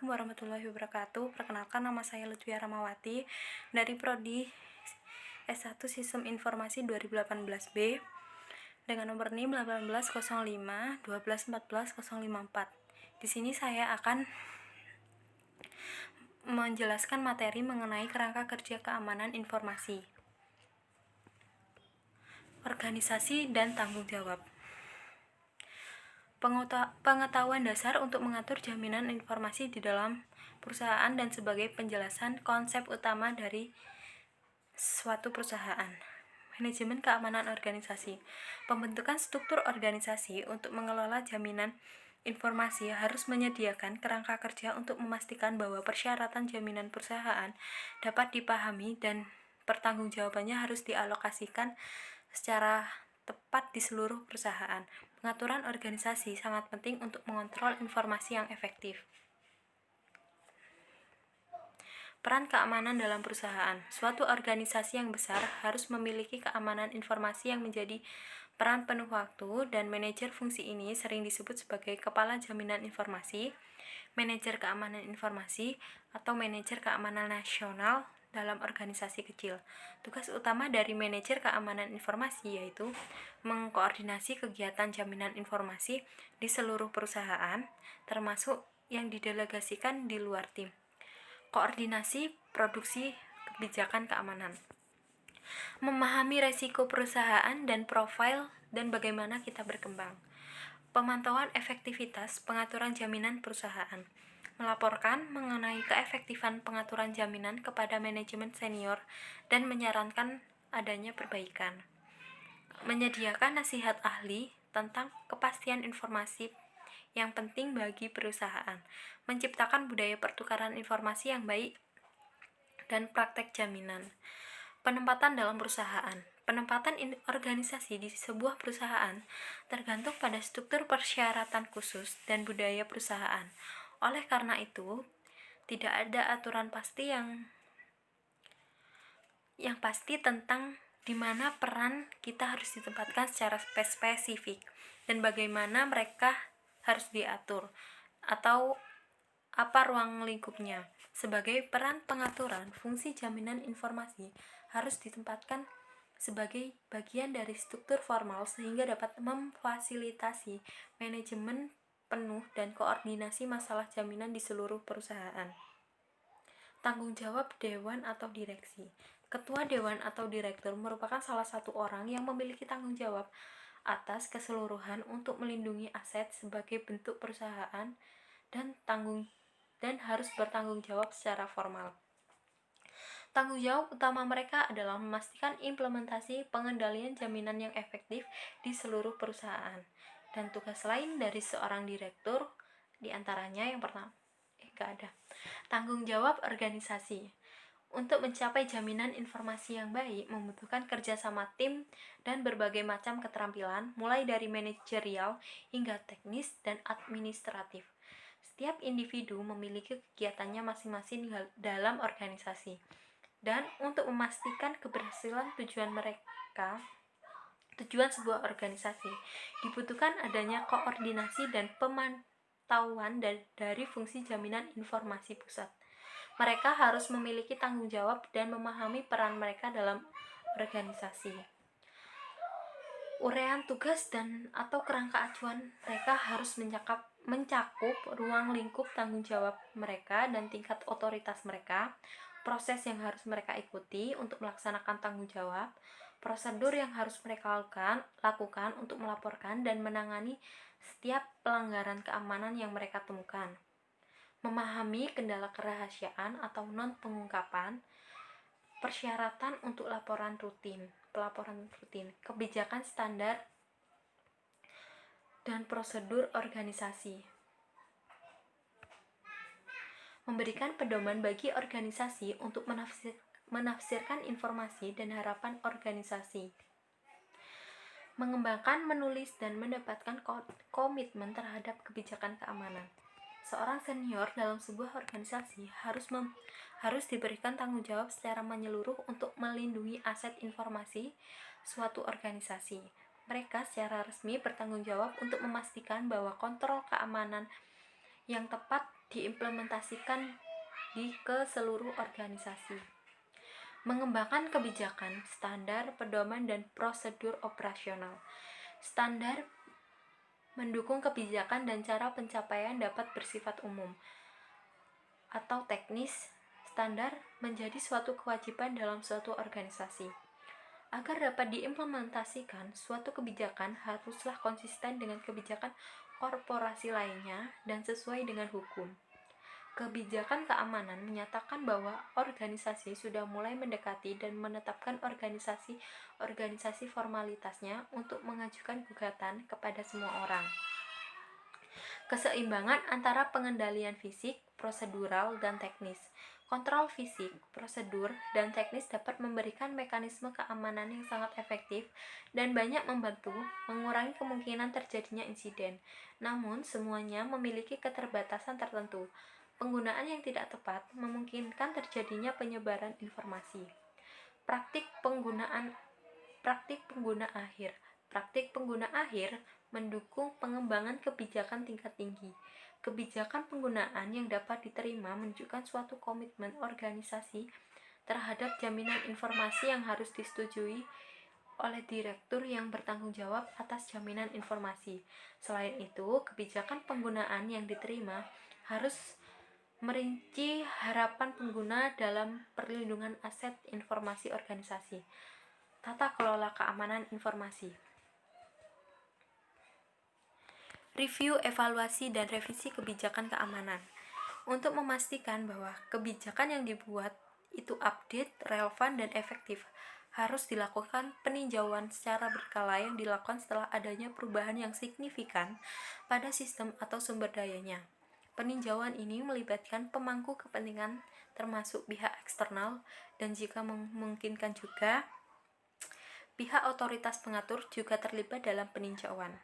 Assalamualaikum warahmatullahi wabarakatuh. Perkenalkan, nama saya Lutfia Ramawati dari Prodi S1 Sistem Informasi 2018B dengan nomor NIM 1805 12 14 054. Di sini saya akan menjelaskan materi mengenai kerangka kerja keamanan informasi, organisasi dan tanggung jawab. Pengetahuan dasar untuk mengatur jaminan informasi di dalam perusahaan dan sebagai penjelasan konsep utama dari suatu perusahaan. Manajemen keamanan organisasi. Pembentukan struktur organisasi untuk mengelola jaminan informasi harus menyediakan kerangka kerja untuk memastikan bahwa persyaratan jaminan perusahaan dapat dipahami dan pertanggungjawabannya harus dialokasikan secara tepat di seluruh perusahaan. Pengaturan organisasi sangat penting untuk mengontrol informasi yang efektif. Peran keamanan dalam perusahaan. Suatu organisasi yang besar harus memiliki keamanan informasi yang menjadi peran penuh waktu, dan manajer fungsi ini sering disebut sebagai kepala jaminan informasi, manajer keamanan informasi, atau manajer keamanan nasional dalam organisasi kecil. Tugas utama dari manajer keamanan informasi yaitu mengkoordinasi kegiatan jaminan informasi di seluruh perusahaan, termasuk yang didelegasikan di luar tim. Koordinasi produksi kebijakan keamanan. Memahami resiko perusahaan dan profil dan bagaimana kita berkembang. Pemantauan efektivitas pengaturan jaminan perusahaan. Melaporkan mengenai keefektifan pengaturan jaminan kepada manajemen senior dan menyarankan adanya perbaikan. Menyediakan nasihat ahli tentang kepastian informasi yang penting bagi perusahaan. Menciptakan budaya pertukaran informasi yang baik dan praktek jaminan. Penempatan dalam perusahaan. Penempatan organisasi di sebuah perusahaan tergantung pada struktur persyaratan khusus dan budaya perusahaan. Oleh karena itu, tidak ada aturan pasti yang pasti tentang di mana peran kita harus ditempatkan secara spesifik dan bagaimana mereka harus diatur atau apa ruang lingkupnya. Sebagai peran pengaturan, fungsi jaminan informasi harus ditempatkan sebagai bagian dari struktur formal sehingga dapat memfasilitasi manajemen penuh dan koordinasi masalah jaminan di seluruh perusahaan. Tanggung jawab dewan atau direksi. Ketua dewan atau direktur merupakan salah satu orang yang memiliki tanggung jawab atas keseluruhan untuk melindungi aset sebagai bentuk perusahaan dan harus bertanggung jawab secara formal. Tanggung jawab utama mereka adalah memastikan implementasi pengendalian jaminan yang efektif di seluruh perusahaan. Dan tugas lain dari seorang direktur diantaranya yang pertama, tanggung jawab organisasi. Untuk mencapai jaminan informasi yang baik membutuhkan kerjasama tim dan berbagai macam keterampilan, mulai dari manajerial hingga teknis dan administratif. Setiap individu memiliki kegiatannya masing-masing dalam organisasi, dan untuk memastikan keberhasilan tujuan sebuah organisasi dibutuhkan adanya koordinasi dan pemantauan dari fungsi jaminan informasi pusat. Mereka harus memiliki tanggung jawab dan memahami peran mereka dalam organisasi. Urean tugas dan atau kerangka acuan mereka harus mencakup ruang lingkup tanggung jawab mereka dan tingkat otoritas mereka, proses yang harus mereka ikuti untuk melaksanakan tanggung jawab, prosedur yang harus mereka lakukan untuk melaporkan dan menangani setiap pelanggaran keamanan yang mereka temukan. Memahami kendala kerahasiaan atau non-pengungkapan, persyaratan untuk pelaporan rutin, kebijakan standar dan prosedur organisasi. Memberikan pedoman bagi organisasi untuk menafsirkan informasi dan harapan organisasi. Mengembangkan, menulis, dan mendapatkan komitmen terhadap kebijakan keamanan. Seorang senior dalam sebuah organisasi harus diberikan tanggung jawab secara menyeluruh untuk melindungi aset informasi suatu organisasi. Mereka secara resmi bertanggung jawab untuk memastikan bahwa kontrol keamanan yang tepat diimplementasikan ke seluruh organisasi. Mengembangkan kebijakan, standar, pedoman, dan prosedur operasional. Standar mendukung kebijakan dan cara pencapaian dapat bersifat umum atau teknis. Standar menjadi suatu kewajiban dalam suatu organisasi. Agar dapat diimplementasikan, suatu kebijakan haruslah konsisten dengan kebijakan korporasi lainnya dan sesuai dengan hukum. Kebijakan keamanan menyatakan bahwa organisasi sudah mulai mendekati dan menetapkan organisasi formalitasnya untuk mengajukan gugatan kepada semua orang. Keseimbangan antara pengendalian fisik, prosedural, dan teknis. Kontrol fisik, prosedur, dan teknis dapat memberikan mekanisme keamanan yang sangat efektif dan banyak membantu mengurangi kemungkinan terjadinya insiden. Namun, semuanya memiliki keterbatasan tertentu. Penggunaan yang tidak tepat memungkinkan terjadinya penyebaran informasi. Praktik pengguna akhir mendukung pengembangan kebijakan tingkat tinggi. Kebijakan penggunaan yang dapat diterima menunjukkan suatu komitmen organisasi terhadap jaminan informasi yang harus disetujui oleh direktur yang bertanggung jawab atas jaminan informasi. Selain itu, kebijakan penggunaan yang diterima harus merinci harapan pengguna dalam perlindungan aset informasi organisasi. Tata kelola keamanan informasi. Review, evaluasi, dan revisi kebijakan keamanan. Untuk memastikan bahwa kebijakan yang dibuat itu update, relevan, dan efektif, harus dilakukan peninjauan secara berkala yang dilakukan setelah adanya perubahan yang signifikan pada sistem atau sumber dayanya. Peninjauan ini melibatkan pemangku kepentingan termasuk pihak eksternal dan jika memungkinkan juga pihak otoritas pengatur juga terlibat dalam peninjauan.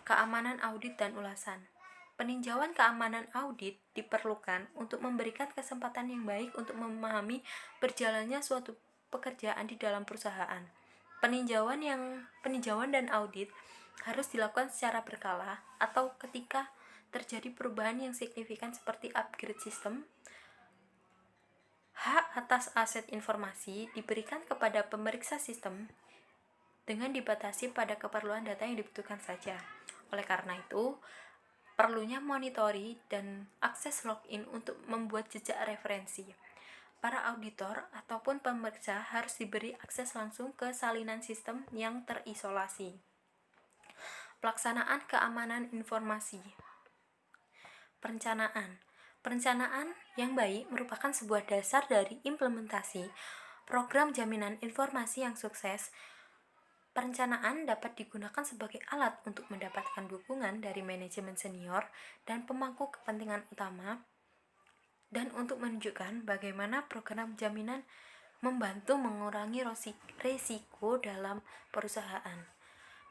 Keamanan audit dan ulasan. Peninjauan keamanan audit diperlukan untuk memberikan kesempatan yang baik untuk memahami berjalannya suatu pekerjaan di dalam perusahaan. Peninjauan dan audit harus dilakukan secara berkala atau ketika terjadi perubahan yang signifikan seperti upgrade sistem. Hak atas aset informasi diberikan kepada pemeriksa sistem dengan dibatasi pada keperluan data yang dibutuhkan saja. Oleh karena itu, perlunya monitori dan akses login untuk membuat jejak referensi. Para auditor ataupun pemeriksa harus diberi akses langsung ke salinan sistem yang terisolasi. Pelaksanaan keamanan informasi. Perencanaan yang baik merupakan sebuah dasar dari implementasi program jaminan informasi yang sukses. Perencanaan dapat digunakan sebagai alat untuk mendapatkan dukungan dari manajemen senior dan pemangku kepentingan utama dan untuk menunjukkan bagaimana program jaminan membantu mengurangi risiko dalam perusahaan.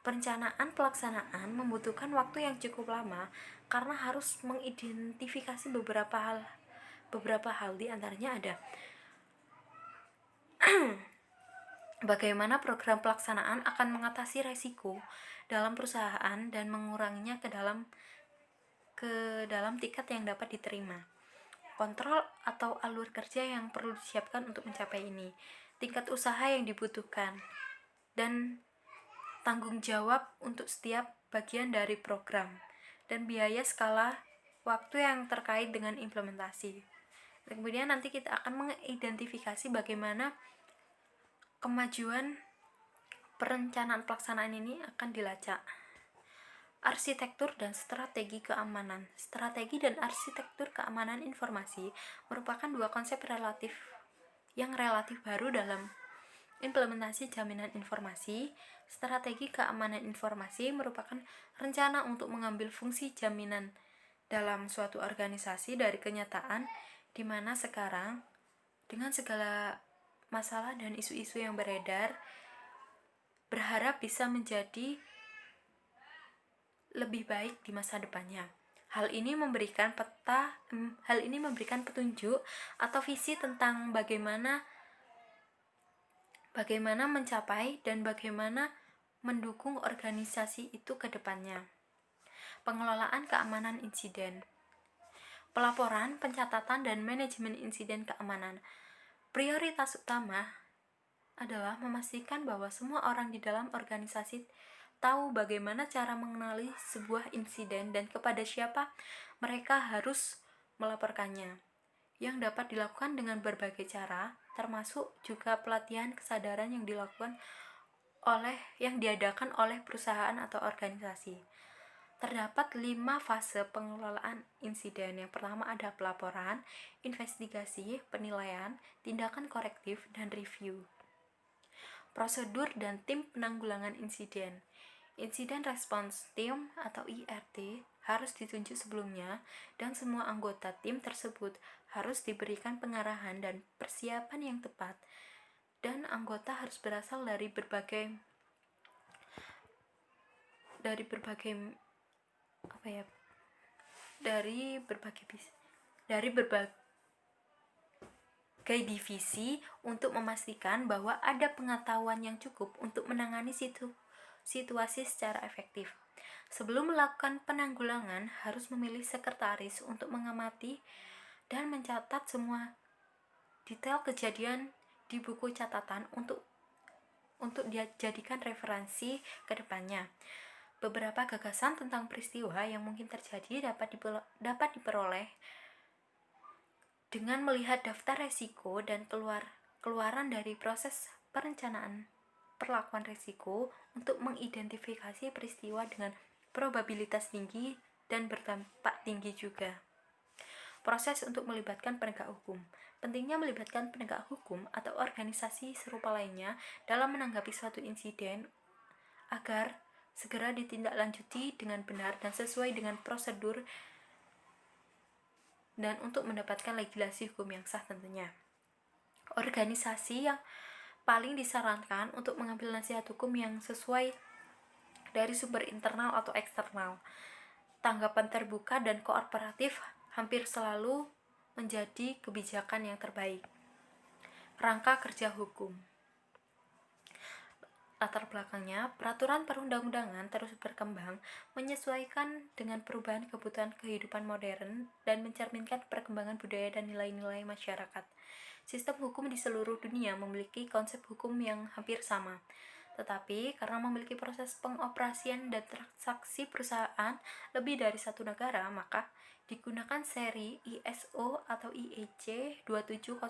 Perencanaan pelaksanaan membutuhkan waktu yang cukup lama karena harus mengidentifikasi beberapa hal di antaranya ada bagaimana program pelaksanaan akan mengatasi risiko dalam perusahaan dan menguranginya ke dalam tingkat yang dapat diterima. Kontrol atau alur kerja yang perlu disiapkan untuk mencapai ini. Tingkat usaha yang dibutuhkan dan tanggung jawab untuk setiap bagian dari program dan biaya skala waktu yang terkait dengan implementasi. Kemudian nanti kita akan mengidentifikasi bagaimana kemajuan perencanaan pelaksanaan ini akan dilacak. Arsitektur dan strategi keamanan. Strategi dan arsitektur keamanan informasi merupakan dua konsep yang relatif baru dalam implementasi jaminan informasi. Strategi keamanan informasi merupakan rencana untuk mengambil fungsi jaminan dalam suatu organisasi dari kenyataan di mana sekarang dengan segala masalah dan isu-isu yang beredar berharap bisa menjadi lebih baik di masa depannya. Hal ini memberikan petunjuk atau visi tentang bagaimana mencapai dan bagaimana mendukung organisasi itu ke depannya. Pengelolaan keamanan insiden. Pelaporan, pencatatan, dan manajemen insiden keamanan. Prioritas utama adalah memastikan bahwa semua orang di dalam organisasi tahu bagaimana cara mengenali sebuah insiden dan kepada siapa mereka harus melaporkannya, yang dapat dilakukan dengan berbagai cara, termasuk juga pelatihan kesadaran yang diadakan oleh perusahaan atau organisasi. Terdapat 5 fase pengelolaan insiden. Yang pertama ada pelaporan, investigasi, penilaian, tindakan korektif, dan review. Prosedur dan tim penanggulangan insiden. Incident Response Team atau IRT harus ditunjuk sebelumnya dan semua anggota tim tersebut harus diberikan pengarahan dan persiapan yang tepat, dan anggota harus berasal dari berbagai divisi untuk memastikan bahwa ada pengetahuan yang cukup untuk menangani situasi secara efektif. Sebelum melakukan penanggulangan, harus memilih sekretaris untuk mengamati dan mencatat semua detail kejadian di buku catatan untuk dijadikan referensi ke depannya. Beberapa gagasan tentang peristiwa yang mungkin terjadi dapat diperoleh dengan melihat daftar resiko dan keluaran dari proses perencanaan perlakuan risiko untuk mengidentifikasi peristiwa dengan probabilitas tinggi dan berdampak tinggi juga. Proses untuk melibatkan penegak hukum. Pentingnya melibatkan penegak hukum atau organisasi serupa lainnya dalam menanggapi suatu insiden agar segera ditindaklanjuti dengan benar dan sesuai dengan prosedur, dan untuk mendapatkan legislasi hukum yang sah tentunya. Organisasi yang paling disarankan untuk mengambil nasihat hukum yang sesuai dari sumber internal atau eksternal. Tanggapan terbuka dan kooperatif hampir selalu menjadi kebijakan yang terbaik. Rangka kerja hukum. Latar belakangnya, peraturan perundang-undangan terus berkembang, menyesuaikan dengan perubahan kebutuhan kehidupan modern dan mencerminkan perkembangan budaya dan nilai-nilai masyarakat. Sistem hukum di seluruh dunia memiliki konsep hukum yang hampir sama, tetapi karena memiliki proses pengoperasian dan transaksi perusahaan lebih dari satu negara, maka digunakan seri ISO atau IEC 27000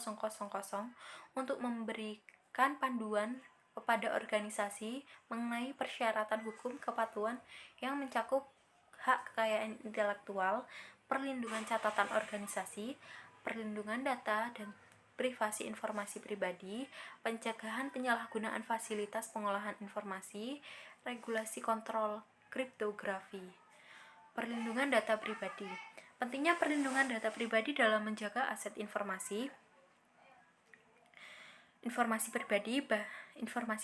untuk memberikan panduan kepada organisasi mengenai persyaratan hukum kepatuhan yang mencakup hak kekayaan intelektual, perlindungan catatan organisasi, perlindungan data dan privasi informasi pribadi, pencegahan penyalahgunaan fasilitas pengolahan informasi, regulasi kontrol kriptografi. Perlindungan data pribadi. Pentingnya perlindungan data pribadi dalam menjaga aset informasi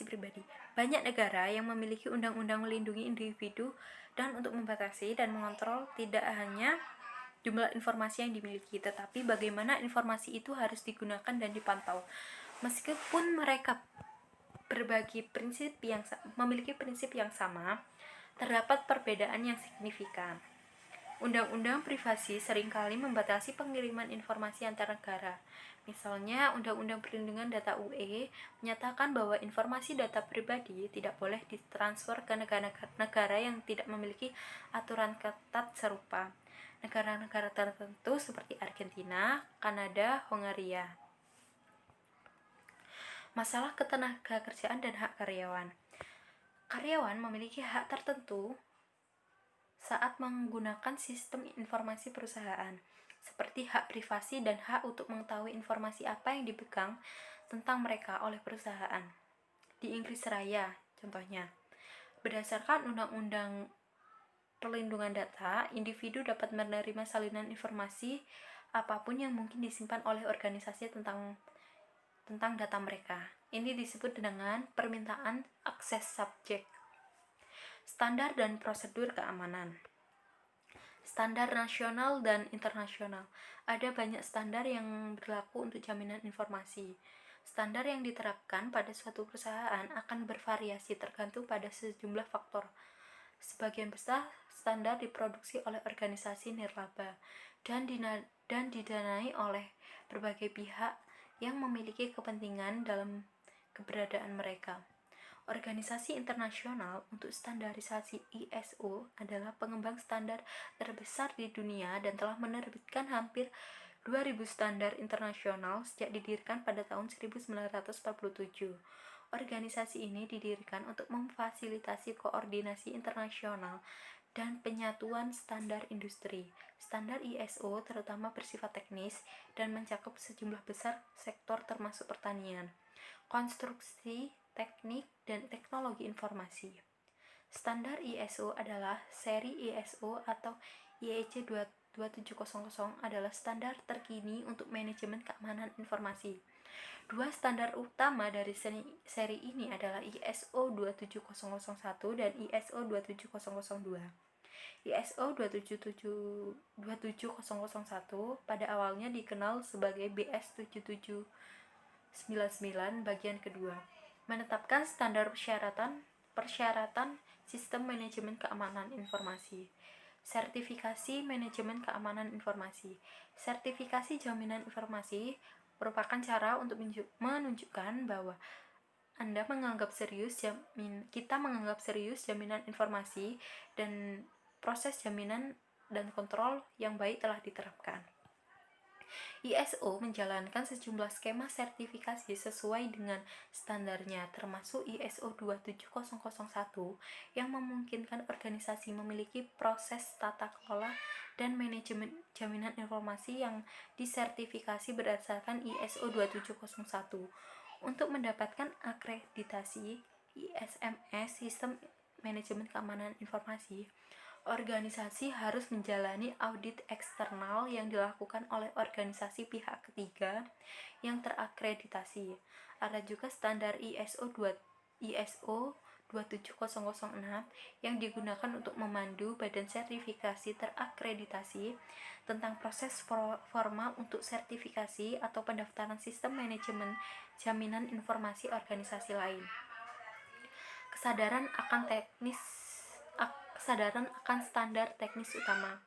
pribadi. Banyak negara yang memiliki undang-undang melindungi individu dan untuk membatasi dan mengontrol tidak hanya jumlah informasi yang dimiliki, tetapi bagaimana informasi itu harus digunakan dan dipantau. Meskipun mereka memiliki prinsip yang sama, terdapat perbedaan yang signifikan. Undang-undang privasi seringkali membatasi pengiriman informasi antar negara. Misalnya, Undang-Undang Perlindungan Data UE menyatakan bahwa informasi data pribadi tidak boleh ditransfer ke negara yang tidak memiliki aturan ketat serupa. Negara-negara tertentu seperti Argentina, Kanada, Hongaria. Masalah ketenagakerjaan dan hak karyawan. Karyawan memiliki hak tertentu saat menggunakan sistem informasi perusahaan, seperti hak privasi dan hak untuk mengetahui informasi apa yang dipegang tentang mereka oleh perusahaan. Di Inggris Raya, contohnya, berdasarkan Undang-Undang Perlindungan Data, individu dapat menerima salinan informasi apapun yang mungkin disimpan oleh organisasi tentang data mereka. Ini disebut dengan permintaan akses subjek. Standar dan prosedur keamanan. Standar nasional dan internasional. Ada banyak standar yang berlaku untuk jaminan informasi. Standar yang diterapkan pada suatu perusahaan akan bervariasi tergantung pada sejumlah faktor. Sebagian besar standar diproduksi oleh organisasi nirlaba dan dan didanai oleh berbagai pihak yang memiliki kepentingan dalam keberadaan mereka. Organisasi internasional untuk standarisasi ISO adalah pengembang standar terbesar di dunia dan telah menerbitkan hampir 2000 standar internasional sejak didirikan pada tahun 1947. Organisasi ini didirikan untuk memfasilitasi koordinasi internasional dan penyatuan standar industri. Standar ISO terutama bersifat teknis dan mencakup sejumlah besar sektor termasuk pertanian, konstruksi, teknik, dan teknologi informasi. Standar ISO adalah seri ISO atau IEC 2700 adalah standar terkini untuk manajemen keamanan informasi. Dua standar utama dari seri ini adalah ISO 27001 dan ISO 27002. ISO 27001 pada awalnya dikenal sebagai BS 7799 bagian kedua, menetapkan standar persyaratan sistem manajemen keamanan informasi. Sertifikasi manajemen keamanan informasi. Sertifikasi jaminan informasi merupakan cara untuk menunjukkan bahwa kita menganggap serius jaminan informasi dan proses jaminan dan kontrol yang baik telah diterapkan. ISO menjalankan sejumlah skema sertifikasi sesuai dengan standarnya, termasuk ISO 27001 yang memungkinkan organisasi memiliki proses tata kelola dan manajemen jaminan informasi yang disertifikasi berdasarkan ISO 2701. Untuk mendapatkan akreditasi ISMS, Sistem Manajemen Keamanan Informasi, organisasi harus menjalani audit eksternal yang dilakukan oleh organisasi pihak ketiga yang terakreditasi. Ada juga standar ISO 27006 yang digunakan untuk memandu badan sertifikasi terakreditasi tentang proses formal untuk sertifikasi atau pendaftaran sistem manajemen jaminan informasi organisasi lain. Kesadaran akan standar teknis utama.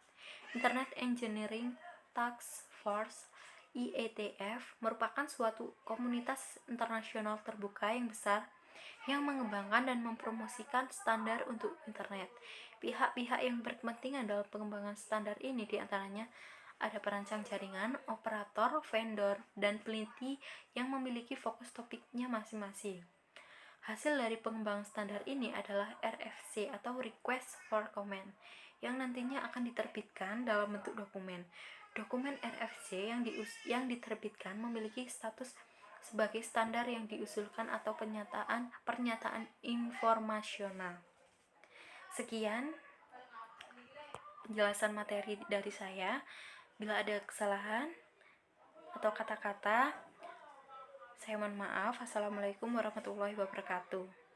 Internet Engineering Task Force (IETF) merupakan suatu komunitas internasional terbuka yang besar yang mengembangkan dan mempromosikan standar untuk internet. Pihak-pihak yang berkepentingan dalam pengembangan standar ini diantaranya ada perancang jaringan, operator, vendor, dan peneliti yang memiliki fokus topiknya masing-masing. Hasil dari pengembangan standar ini adalah RFC atau Request for Comment yang nantinya akan diterbitkan dalam bentuk dokumen. Dokumen RFC yang diterbitkan memiliki status sebagai standar yang diusulkan atau pernyataan informasional. Sekian penjelasan materi dari saya. Bila ada kesalahan atau kata-kata, saya mohon maaf. Assalamualaikum warahmatullahi wabarakatuh.